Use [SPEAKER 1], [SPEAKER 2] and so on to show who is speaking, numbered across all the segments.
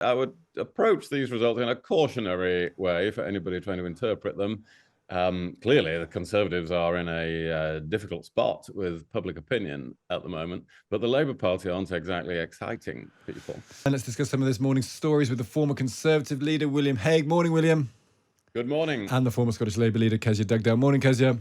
[SPEAKER 1] I would approach these results in a cautionary way for anybody trying to interpret them. Clearly, the Conservatives are in a difficult spot with public opinion at the moment, but the Labour Party aren't exactly exciting people.
[SPEAKER 2] And let's discuss some of this morning's stories with the former Conservative leader, William Hague. Morning, William.
[SPEAKER 1] Good morning.
[SPEAKER 2] And the former Scottish Labour leader, Kezia Dugdale. Morning, Kezia.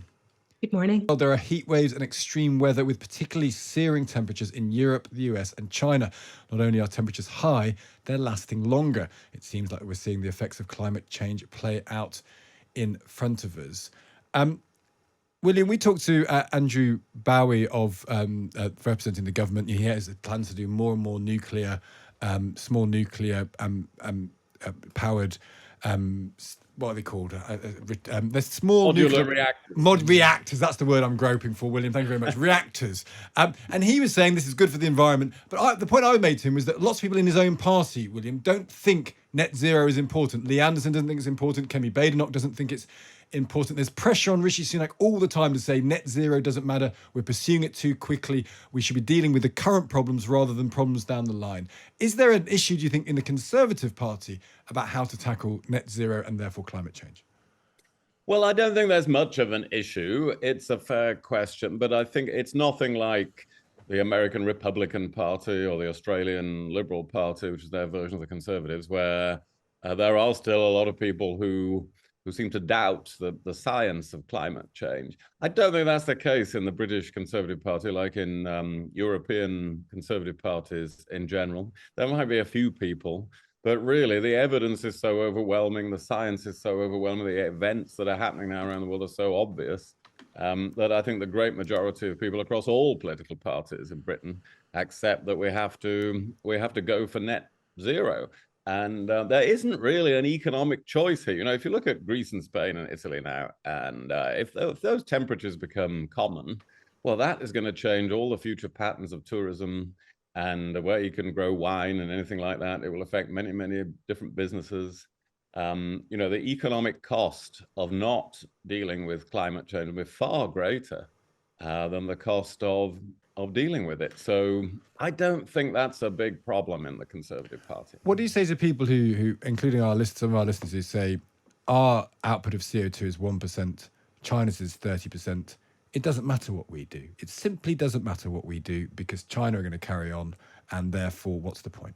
[SPEAKER 3] Good morning.
[SPEAKER 2] Well, there are heat waves and extreme weather with particularly searing temperatures in Europe, the US and China. Not only are temperatures high, they're lasting longer. It seems like we're seeing the effects of climate change play out in front of us. William, we talked to Andrew Bowie of representing the government. He has plans to do more and more nuclear, small nuclear powered. What are they called? They're small
[SPEAKER 1] modular reactors.
[SPEAKER 2] Reactors. That's the word I'm groping for, William. Thank you very much. Reactors. And he was saying this is good for the environment. But the point I made to him was that lots of people in his own party, William, don't think net zero is important. Lee Anderson doesn't think it's important. Kemi Badenoch doesn't think it's important. There's pressure on Rishi Sunak all the time to say net zero doesn't matter. We're pursuing it too quickly. We should be dealing with the current problems rather than problems down the line. Is there an issue, do you think, in the Conservative Party about how to tackle net zero and therefore climate change?
[SPEAKER 1] Well, I don't think there's much of an issue. It's a fair question, but I think it's nothing like the American Republican Party or the Australian Liberal Party, which is their version of the Conservatives, where there are still a lot of people who seem to doubt the science of climate change. I don't think that's the case in the British Conservative Party, like in European Conservative parties in general. There might be a few people, but really the evidence is so overwhelming, the science is so overwhelming, the events that are happening now around the world are so obvious that I think the great majority of people across all political parties in Britain accept that we have to go for net zero. And there isn't really an economic choice here. You know, if you look at Greece and Spain and Italy now, and if those temperatures become common, well, that is going to change all the future patterns of tourism and where you can grow wine and anything like that. It will affect many, many different businesses. You know, the economic cost of not dealing with climate change will be far greater than the cost of dealing with it. So I don't think that's a big problem in the Conservative Party.
[SPEAKER 2] What do you say to people who including some of our listeners, who say our output of CO2 is 1%, China's is 30%. It doesn't matter what we do. It simply doesn't matter what we do because China are going to carry on, and therefore, what's the point?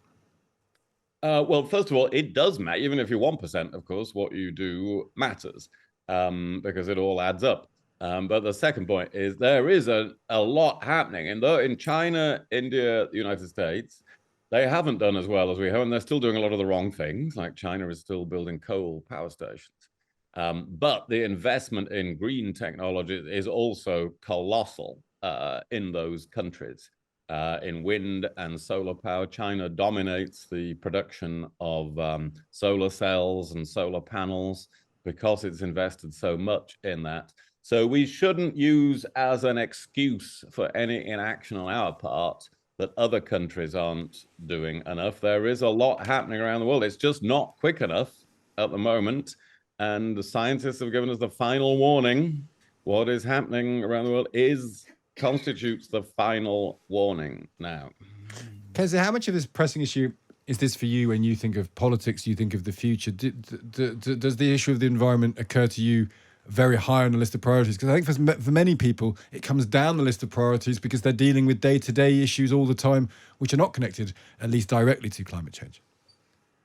[SPEAKER 1] Well, first of all, it does matter. Even if you're 1%, of course, what you do matters because it all adds up. But the second point is there is a lot happening. And though in China, India, the United States, they haven't done as well as we have, and they're still doing a lot of the wrong things, like China is still building coal power stations. But the investment in green technology is also colossal in those countries. In wind and solar power, China dominates the production of solar cells and solar panels because it's invested so much in that. So we shouldn't use as an excuse for any inaction on our part that other countries aren't doing enough. There is a lot happening around the world. It's just not quick enough at the moment. And the scientists have given us the final warning. What is happening around the world constitutes the final warning now.
[SPEAKER 2] Kezia, how much of this pressing issue is this for you when you think of politics, you think of the future? Does the issue of the environment occur to you very high on the list of priorities? Because I think for many people, it comes down the list of priorities because they're dealing with day-to-day issues all the time, which are not connected, at least directly, to climate change.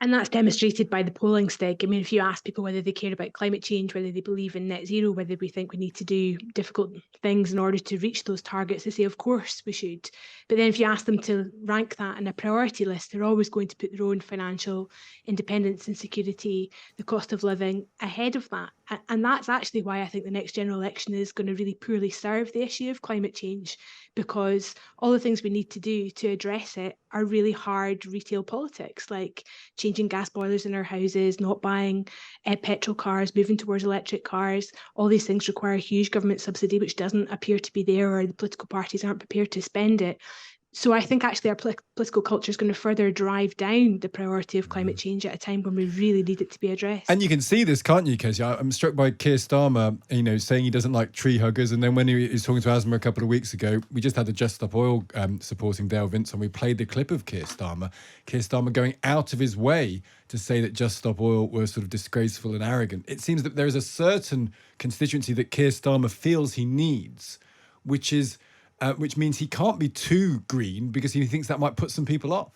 [SPEAKER 3] And that's demonstrated by the polling stick. I mean, if you ask people whether they care about climate change, whether they believe in net zero, whether we think we need to do difficult things in order to reach those targets, they say, of course we should. But then if you ask them to rank that in a priority list, they're always going to put their own financial independence and security, the cost of living ahead of that. And that's actually why I think the next general election is going to really poorly serve the issue of climate change, because all the things we need to do to address it are really hard retail politics, like changing gas boilers in our houses, not buying petrol cars, moving towards electric cars. All these things require huge government subsidy, which doesn't appear to be there, or the political parties aren't prepared to spend it. So I think actually our political culture is going to further drive down the priority of climate change at a time when we really need it to be addressed.
[SPEAKER 2] And you can see this, can't you, Kezia? I'm struck by Keir Starmer, saying he doesn't like tree huggers. And then when he was talking to Asma a couple of weeks ago, we just had the Just Stop Oil supporting Dale Vince, and we played the clip of Keir Starmer going out of his way to say that Just Stop Oil were sort of disgraceful and arrogant. It seems that there is a certain constituency that Keir Starmer feels he needs, which means he can't be too green because he thinks that might put some people off.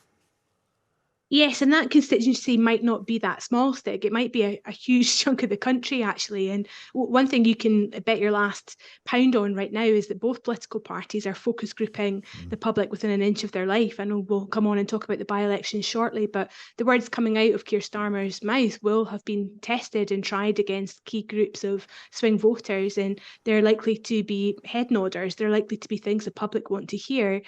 [SPEAKER 3] Yes, and that constituency might not be that small stick. It might be a huge chunk of the country, actually. And one thing you can bet your last pound on right now is that both political parties are focus grouping the public within an inch of their life. I know we'll come on and talk about the by-elections shortly, but the words coming out of Keir Starmer's mouth will have been tested and tried against key groups of swing voters, and they're likely to be head nodders. They're likely to be things the public want to hear.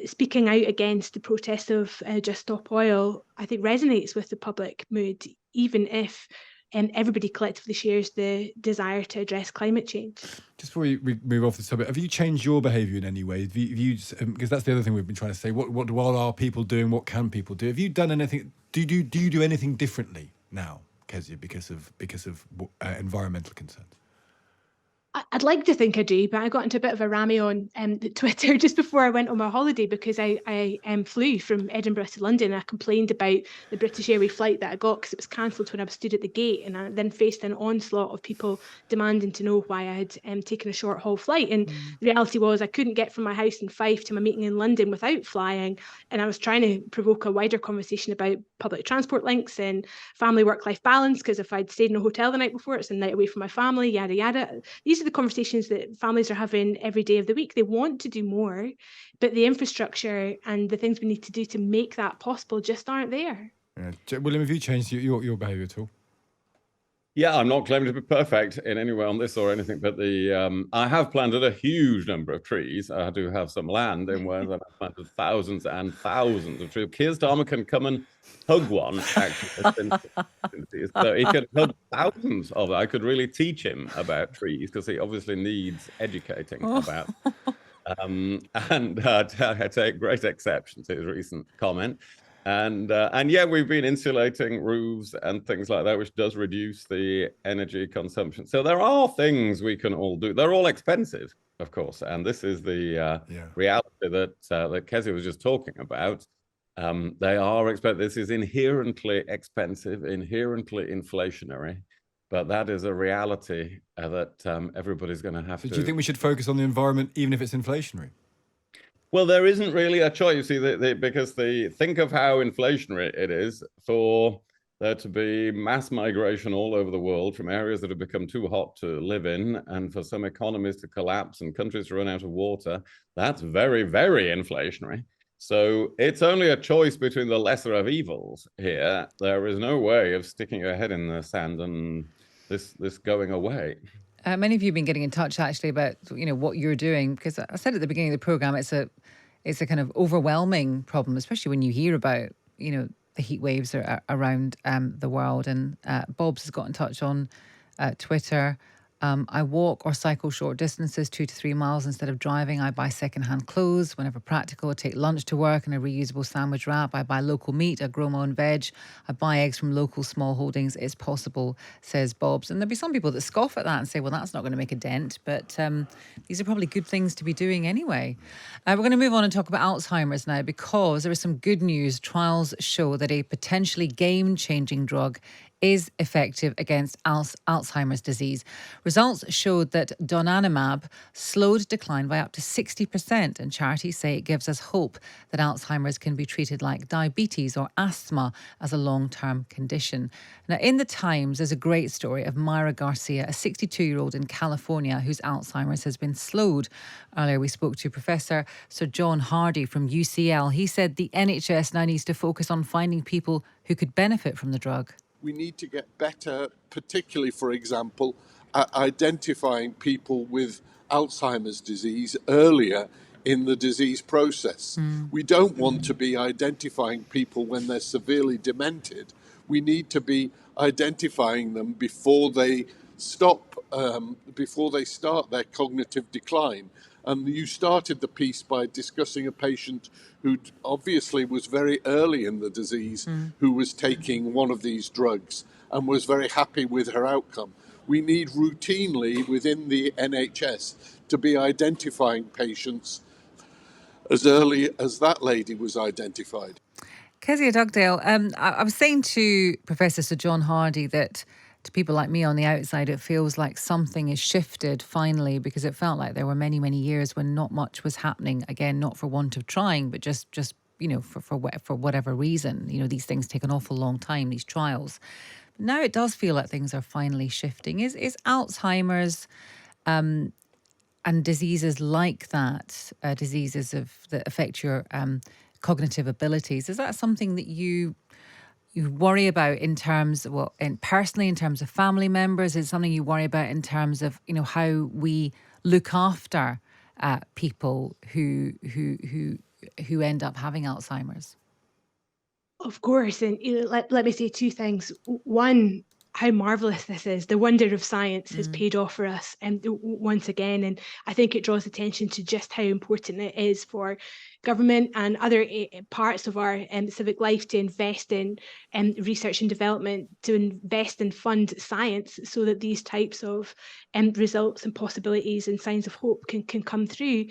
[SPEAKER 3] Speaking out against the protest of Just Stop Oil, I think resonates with the public mood, even if everybody collectively shares the desire to address climate change.
[SPEAKER 2] Just before we move off the subject, have you changed your behaviour in any way? Because that's the other thing we've been trying to say. What are people doing? What can people do? Have you done anything? Do you do anything differently now, Kezia, because of environmental concerns?
[SPEAKER 3] I'd like to think I do, but I got into a bit of a rammy on Twitter just before I went on my holiday because I flew from Edinburgh to London, and I complained about the British Airways flight that I got because it was cancelled when I was stood at the gate, and I then faced an onslaught of people demanding to know why I had taken a short haul flight. And the reality was I couldn't get from my house in Fife to my meeting in London without flying, and I was trying to provoke a wider conversation about public transport links and family work-life balance, because if I'd stayed in a hotel the night before, it's a night away from my family, yada yada. These are the conversations that families are having every day of the week. They want to do more, but the infrastructure and the things we need to do to make that possible just aren't there.
[SPEAKER 2] Yeah. William, have you changed your behaviour at all?
[SPEAKER 1] Yeah, I'm not claiming to be perfect in any way on this or anything, but I have planted a huge number of trees. I do have some land in Wales, and I've planted thousands and thousands of trees. Keir Starmer can come and hug one, actually. So he could hug thousands of them. I could really teach him about trees because he obviously needs educating about. And I take great exception to his recent comment. And yeah, we've been insulating roofs and things like that, which does reduce the energy consumption. So there are things we can all do. They're all expensive, of course. And this is the reality that Kezia was just talking about. They are expensive. This is inherently expensive, inherently inflationary. But that is a reality that everybody's going to have to.
[SPEAKER 2] Do you think we should focus on the environment, even if it's inflationary?
[SPEAKER 1] Well, there isn't really a choice, you see, because think of how inflationary it is for there to be mass migration all over the world from areas that have become too hot to live in, and for some economies to collapse and countries to run out of water. That's very, very inflationary. So it's only a choice between the lesser of evils here. There is no way of sticking your head in the sand and this going away.
[SPEAKER 4] Many of you have been getting in touch actually about what you're doing, because I said at the beginning of the programme it's a kind of overwhelming problem, especially when you hear about the heat waves around the world. And Bobs has got in touch on Twitter. I walk or cycle short distances, 2 to 3 miles instead of driving. I buy secondhand clothes whenever practical. I take lunch to work in a reusable sandwich wrap. I buy local meat. I grow my own veg. I buy eggs from local small holdings. It's possible, says Bobs. And there'll be some people that scoff at that and say, well, that's not going to make a dent. But these are probably good things to be doing anyway. We're going to move on and talk about Alzheimer's now, because there is some good news. Trials show that a potentially game-changing drug is effective against Alzheimer's disease. Results showed that donanemab slowed decline by up to 60%, and charities say it gives us hope that Alzheimer's can be treated like diabetes or asthma as a long-term condition. Now, in the Times, there's a great story of Myra Garcia, a 62-year-old in California whose Alzheimer's has been slowed. Earlier, we spoke to Professor Sir John Hardy from UCL. He said the NHS now needs to focus on finding people who could benefit from the drug.
[SPEAKER 5] We need to get better, particularly, for example, at identifying people with Alzheimer's disease earlier in the disease process. We don't want to be identifying people when they're severely demented. We need to be identifying them before they start their cognitive decline. And you started the piece by discussing a patient who obviously was very early in the disease, who was taking one of these drugs and was very happy with her outcome. We need routinely within the NHS to be identifying patients as early as that lady was identified.
[SPEAKER 4] Kezia Dugdale, I was saying to Professor Sir John Hardy that to people like me on the outside, it feels like something has shifted finally, because it felt like there were many, many years when not much was happening. Again, not for want of trying, but just for whatever reason. These things take an awful long time, these trials. But now it does feel like things are finally shifting. Is Alzheimer's and diseases like that, diseases that affect your cognitive abilities, is that something that you worry about in terms, personally, in terms of family members? Is it something you worry about in terms of how we look after people who end up having Alzheimer's?
[SPEAKER 3] Of course, and let me say two things. One, how marvelous this is. The wonder of science has paid off for us once again, and I think it draws attention to just how important it is for government and other parts of our civic life to invest in research and development, to invest and fund science so that these types of results and possibilities and signs of hope can come through.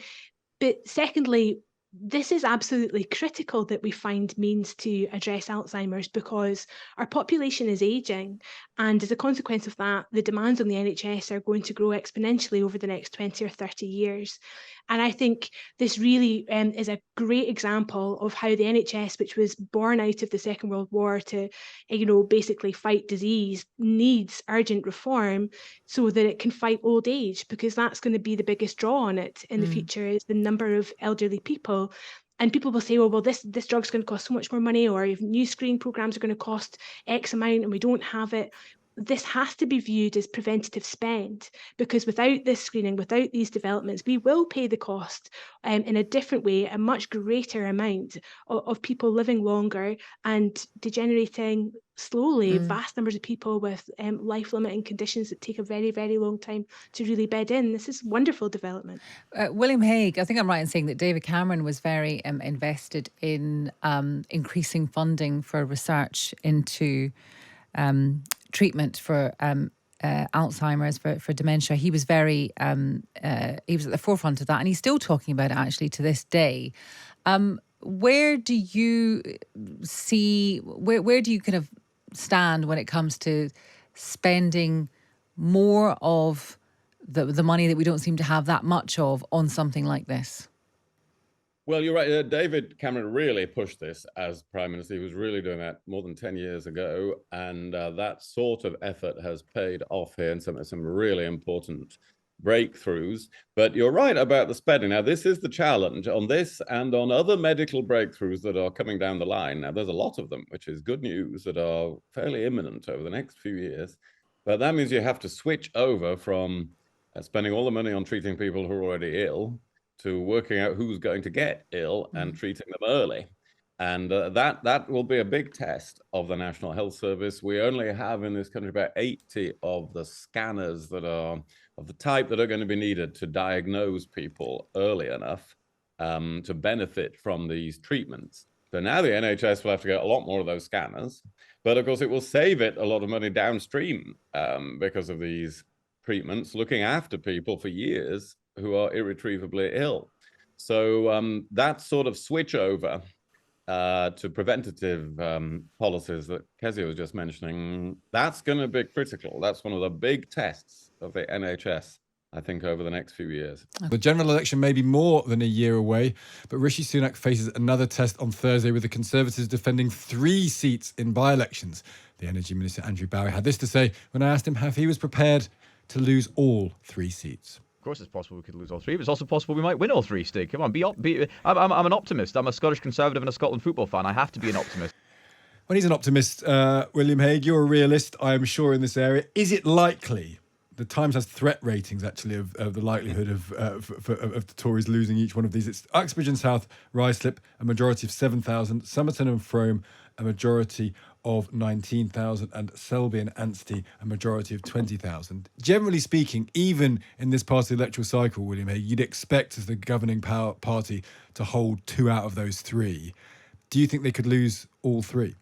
[SPEAKER 3] But secondly, this is absolutely critical that we find means to address Alzheimer's, because our population is ageing, and as a consequence of that, the demands on the NHS are going to grow exponentially over the next 20 or 30 years. And I think this really is a great example of how the NHS, which was born out of the Second World War to, basically fight disease, needs urgent reform so that it can fight old age, because that's going to be the biggest draw on it in the future, is the number of elderly people. And people will say, well, this drug's going to cost so much more money, or if new screening programs are going to cost X amount and we don't have it. This has to be viewed as preventative spend, because without this screening, without these developments, we will pay the cost in a different way, a much greater amount of people living longer and degenerating slowly, vast numbers of people with life-limiting conditions that take a very, very long time to really bed in. This is wonderful development.
[SPEAKER 4] William Hague, I think I'm right in saying that David Cameron was very invested in increasing funding for research into treatment for Alzheimer's, for dementia. He was he was at the forefront of that, and he's still talking about it actually to this day. Where do you see, where do you kind of stand when it comes to spending more of the money that we don't seem to have that much of on something like this?
[SPEAKER 1] Well, you're right. David Cameron really pushed this as Prime Minister. He was really doing that more than 10 years ago. And that sort of effort has paid off here in some really important breakthroughs. But you're right about the spending. Now, this is the challenge on this and on other medical breakthroughs that are coming down the line. Now, there's a lot of them, which is good news, that are fairly imminent over the next few years. But that means you have to switch over from spending all the money on treating people who are already ill to working out who's going to get ill and treating them early. And that will be a big test of the National Health Service. We only have in this country about 80 of the scanners that are of the type that are going to be needed to diagnose people early enough to benefit from these treatments. So now the NHS will have to get a lot more of those scanners, but of course it will save it a lot of money downstream because of these treatments, looking after people for years who are irretrievably ill. So that sort of switch over to preventative policies that Kezia was just mentioning, that's going to be critical. That's one of the big tests of the NHS, I think, over the next few years.
[SPEAKER 2] The general election may be more than a year away, but Rishi Sunak faces another test on Thursday, with the Conservatives defending 3 seats in by-elections. The Energy Minister, Andrew Bowie, had this to say when I asked him how he was prepared to lose all 3 seats.
[SPEAKER 6] Of course, it's possible we could lose all 3, but it's also possible we might win all 3, Stig. Come on, I'm an optimist. I'm a Scottish Conservative and a Scotland football fan. I have to be an optimist.
[SPEAKER 2] When he's an optimist, William Hague, you're a realist, I am sure, in this area. Is it likely? The Times has threat ratings, actually, of the likelihood of the Tories losing each one of these. It's Uxbridge and South, Ruislip, a majority of 7,000. Somerton and Frome, a majority of 19,000, and Selby and Anstey a majority of 20,000. Generally speaking, even in this part of the electoral cycle, William Hague, you'd expect as the governing party to hold 2 out of those 3. Do you think they could lose all 3?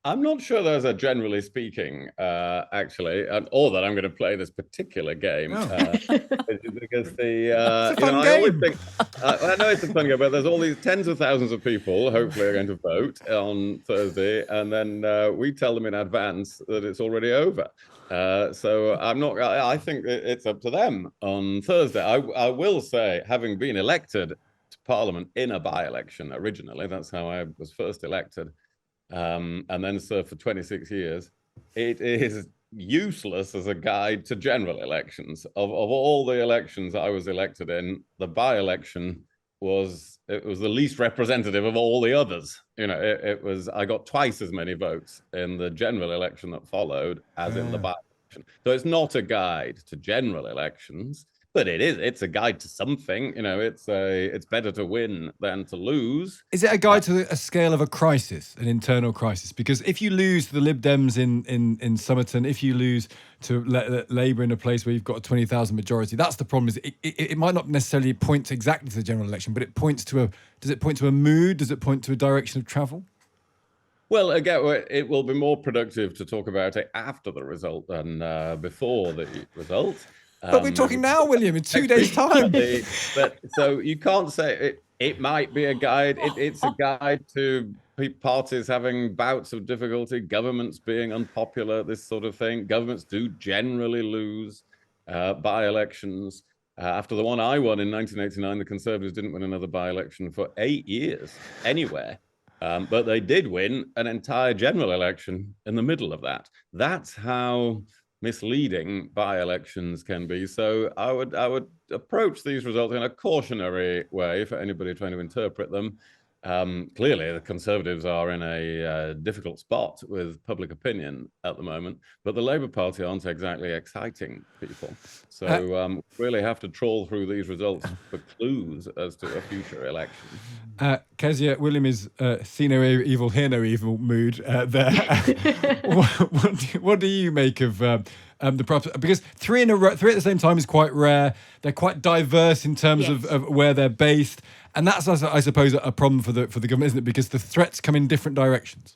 [SPEAKER 1] I'm not sure those are generally speaking, actually, or that I'm going to play this particular game because
[SPEAKER 2] it's a fun game.
[SPEAKER 1] I always think I know it's a fun game, but there's all these tens of thousands of people hopefully are going to vote on Thursday, and then we tell them in advance that it's already over. So I'm not. I think it's up to them on Thursday. I will say, having been elected to Parliament in a by-election originally, that's how I was first elected. And then served for 26 years, it is useless as a guide to general elections. Of all the elections I was elected in, the by-election was the least representative of all the others. I got twice as many votes in the general election that followed as in the by-election. So it's not a guide to general elections. But it's a guide to something. It's better to win than to lose.
[SPEAKER 2] Is it a guide to a scale of a crisis, an internal crisis? Because if you lose the Lib Dems in Somerton, if you lose to Labour in a place where you've got a 20,000 majority, that's the problem. Is it might not necessarily point exactly to the general election, but it points to does it point to a mood? Does it point to a direction of travel?
[SPEAKER 1] Well, again, it will be more productive to talk about it after the result than before the result.
[SPEAKER 2] But we're talking now, William, in 2 days' time.
[SPEAKER 1] But so you can't say it might be a guide. It's a guide to parties having bouts of difficulty, governments being unpopular, this sort of thing. Governments do generally lose by-elections. After the one I won in 1989, the Conservatives didn't win another by-election for 8 years anywhere. But they did win an entire general election in the middle of that. That's how misleading by-elections can be. So I would approach these results in a cautionary way for anybody trying to interpret them. Clearly, the Conservatives are in a difficult spot with public opinion at the moment, but the Labour Party aren't exactly exciting people. So really have to trawl through these results for clues as to a future election.
[SPEAKER 2] Kezia, William is see no evil, hear no evil mood there. What do you make of the props? Because 3 at the same time is quite rare. They're quite diverse in terms of where they're based. And that's, I suppose, a problem for the government, isn't it? Because the threats come in different directions.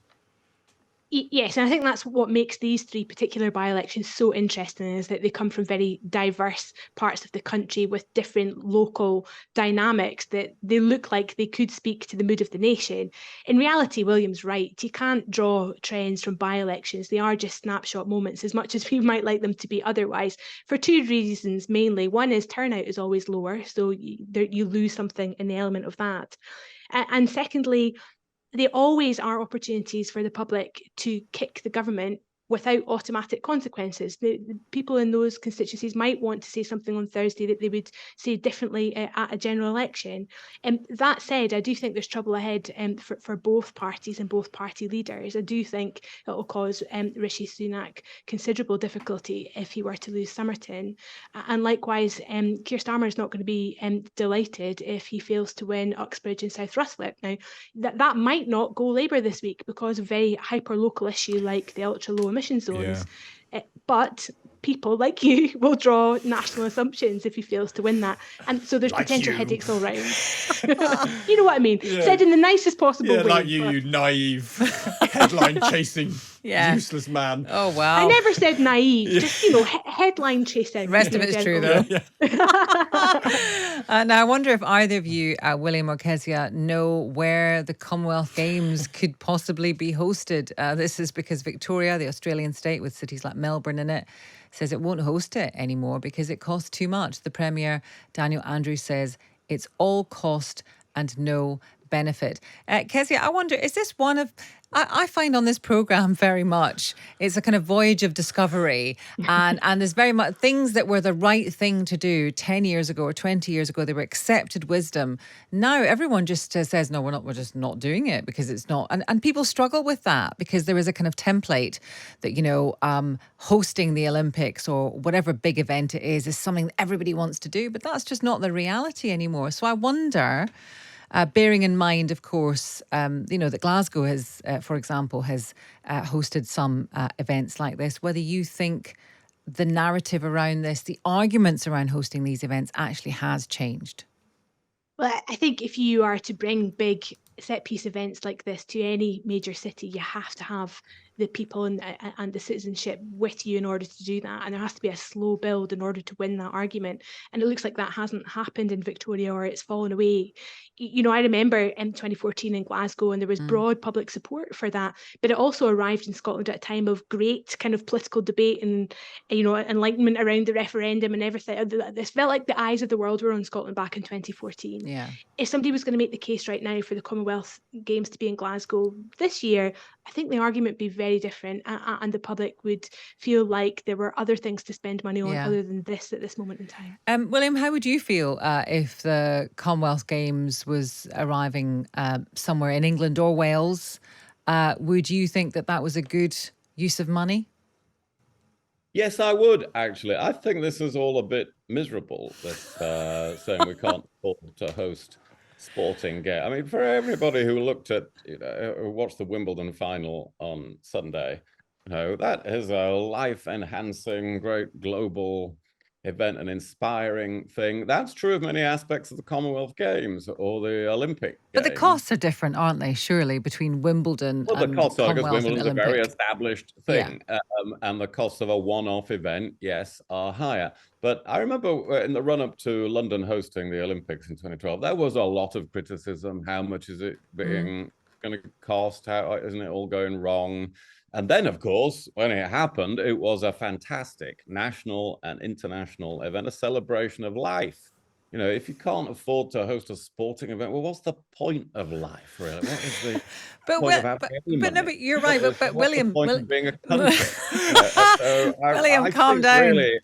[SPEAKER 3] Yes, and I think that's what makes these 3 particular by-elections so interesting, is that they come from very diverse parts of the country with different local dynamics that they look like they could speak to the mood of the nation. In reality, William's right. You can't draw trends from by-elections. They are just snapshot moments, as much as we might like them to be otherwise, for 2 reasons mainly. One is turnout is always lower, so you lose something in the element of that. And secondly, they always are opportunities for the public to kick the government without automatic consequences. The people in those constituencies might want to say something on Thursday that they would say differently at a general election. That said, I do think there's trouble ahead for both parties and both party leaders. I do think it will cause Rishi Sunak considerable difficulty if he were to lose Somerton. And likewise, Keir Starmer is not going to be delighted if he fails to win Uxbridge and South Russellip. Now, that might not go Labour this week because of a very hyper-local issue like the ultra-low emission zones, but people like you will draw national assumptions if he fails to win that, and so there's like potential headaches all round. You know what I mean? Said in the nicest possible way.
[SPEAKER 2] Like you naive, headline chasing, useless man.
[SPEAKER 4] Oh wow!
[SPEAKER 3] I never said naive. Just headline chasing.
[SPEAKER 4] The rest of it's true though. Now I wonder if either of you, William or Kezia, know where the Commonwealth Games could possibly be hosted. This is because Victoria, the Australian state with cities like Melbourne in it, says it won't host it anymore because it costs too much. The Premier, Daniel Andrews, says it's all cost and no benefit. Kezia, I wonder, is this one of... I find on this programme very much, it's a kind of voyage of discovery and there's very much things that were the right thing to do 10 years ago or 20 years ago. They were accepted wisdom. Now everyone just says, no, we're just not doing it because it's not. And people struggle with that because there is a kind of template that, hosting the Olympics or whatever big event it is something that everybody wants to do. But that's just not the reality anymore. So I wonder... bearing in mind, of course, that Glasgow has, for example, has hosted some events like this, whether you think the narrative around this, the arguments around hosting these events actually has changed?
[SPEAKER 3] Well, I think if you are to bring big set piece events like this to any major city, you have to have the people and the citizenship with you in order to do that. And there has to be a slow build in order to win that argument. And it looks like that hasn't happened in Victoria, or it's fallen away. I remember in 2014 in Glasgow, and there was broad public support for that, but it also arrived in Scotland at a time of great kind of political debate and, enlightenment around the referendum and everything. This felt like the eyes of the world were on Scotland back in 2014.
[SPEAKER 4] Yeah.
[SPEAKER 3] If somebody was going to make the case right now for the Commonwealth Games to be in Glasgow this year, I think the argument would be very different, and the public would feel like there were other things to spend money on other than this at this moment in time.
[SPEAKER 4] William, how would you feel if the Commonwealth Games was arriving somewhere in England or Wales? Would you think that was a good use of money?
[SPEAKER 1] Yes, I would, actually. I think this is all a bit miserable, this saying we can't afford to host sporting game. I mean, for everybody who looked at, who watched the Wimbledon final on Sunday, that is a life-enhancing, great global event, an inspiring thing. That's true of many aspects of the Commonwealth Games or the Olympic
[SPEAKER 4] But
[SPEAKER 1] Games.
[SPEAKER 4] the costs are different, aren't they, surely, between Wimbledon and
[SPEAKER 1] the costs are, because
[SPEAKER 4] Commonwealth and
[SPEAKER 1] Wimbledon's a very
[SPEAKER 4] Olympic?
[SPEAKER 1] established thing. And the costs of a one-off event, yes, are higher. But I remember in the run-up to London hosting the Olympics in 2012, there was a lot of criticism. How much is it going to cost? How isn't it all going wrong? And then, of course, when it happened, it was a fantastic national and international event, a celebration of life. If you can't afford to host a sporting event, well, what's the point of life, really? What is the point of having any money?
[SPEAKER 4] But you're right. But William,
[SPEAKER 1] what's the point of being a country?
[SPEAKER 4] William,
[SPEAKER 1] I
[SPEAKER 4] calm
[SPEAKER 1] think
[SPEAKER 4] down.
[SPEAKER 1] Really,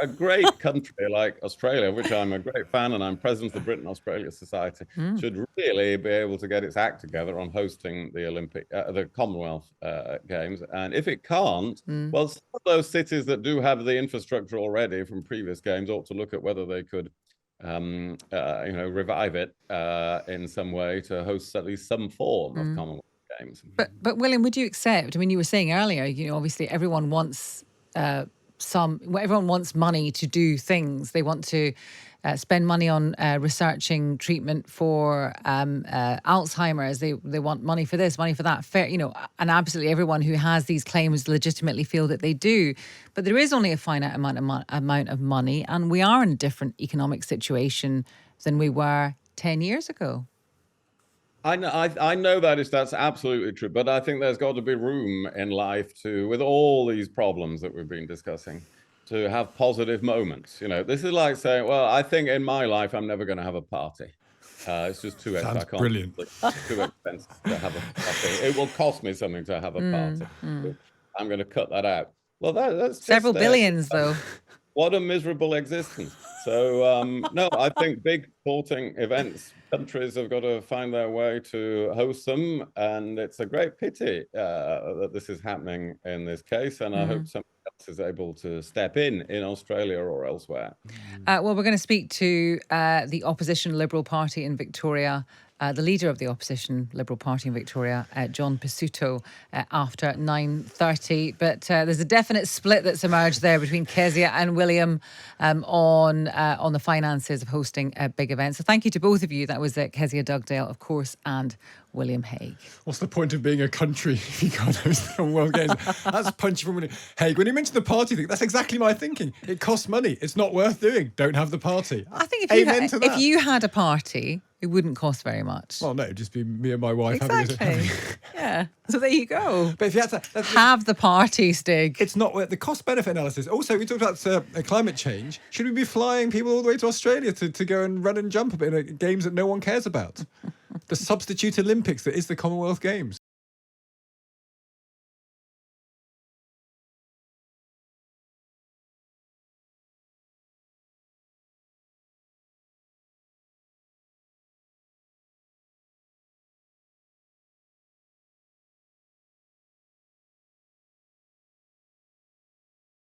[SPEAKER 1] a great country like Australia, which I'm a great fan, and I'm president of the Britain Australia Society, should really be able to get its act together on hosting the Commonwealth Games. And if it can't, well, some of those cities that do have the infrastructure already from previous games ought to look at whether they could revive it in some way to host at least some form of Commonwealth Games.
[SPEAKER 4] But William, would you accept? I mean, you were saying earlier, obviously everyone wants everyone wants money to do things. They want to spend money on researching treatment for Alzheimer's. They want money for this, money for that. Fair, and absolutely everyone who has these claims legitimately feel that they do. But there is only a finite amount of money, and we are in a different economic situation than we were 10 years ago.
[SPEAKER 1] I know that's absolutely true, but I think there's got to be room in life with all these problems that we've been discussing, to have positive moments. This is like saying, well, I think in my life I'm never going to have a party. It's just too expensive.
[SPEAKER 2] Brilliant.
[SPEAKER 1] It's too expensive to have a party. It will cost me something to have a party. I'm going to cut that out. Well, that's
[SPEAKER 4] several billions, though.
[SPEAKER 1] What a miserable existence. So, no, I think big sporting events, countries have got to find their way to host them. And it's a great pity that this is happening in this case. And I hope somebody else is able to step in Australia or elsewhere.
[SPEAKER 4] Well, we're going to speak to the opposition Liberal Party in Victoria, the leader of the opposition Liberal Party in Victoria, John Pesutto, after 9:30. But there's a definite split that's emerged there between Kezia and William on the finances of hosting big events. So thank you to both of you. That was Kezia Dugdale, of course, and William Hague.
[SPEAKER 2] What's the point of being a country if you can't host the Commonwealth Games? That's punchy from William Hague. When you mentioned the party thing, that's exactly my thinking. It costs money. It's not worth doing. Don't have the party.
[SPEAKER 4] I think
[SPEAKER 2] if
[SPEAKER 4] you had a party, it wouldn't cost very much.
[SPEAKER 2] Well, no, it'd just be me and my wife
[SPEAKER 4] having yeah. So there you go.
[SPEAKER 2] But if you had to
[SPEAKER 4] have the party, Stig.
[SPEAKER 2] It's not worth the cost-benefit analysis. Also, we talked about climate change. Should we be flying people all the way to Australia to go and run and jump in games that no one cares about? The substitute Olympics that is the Commonwealth Games.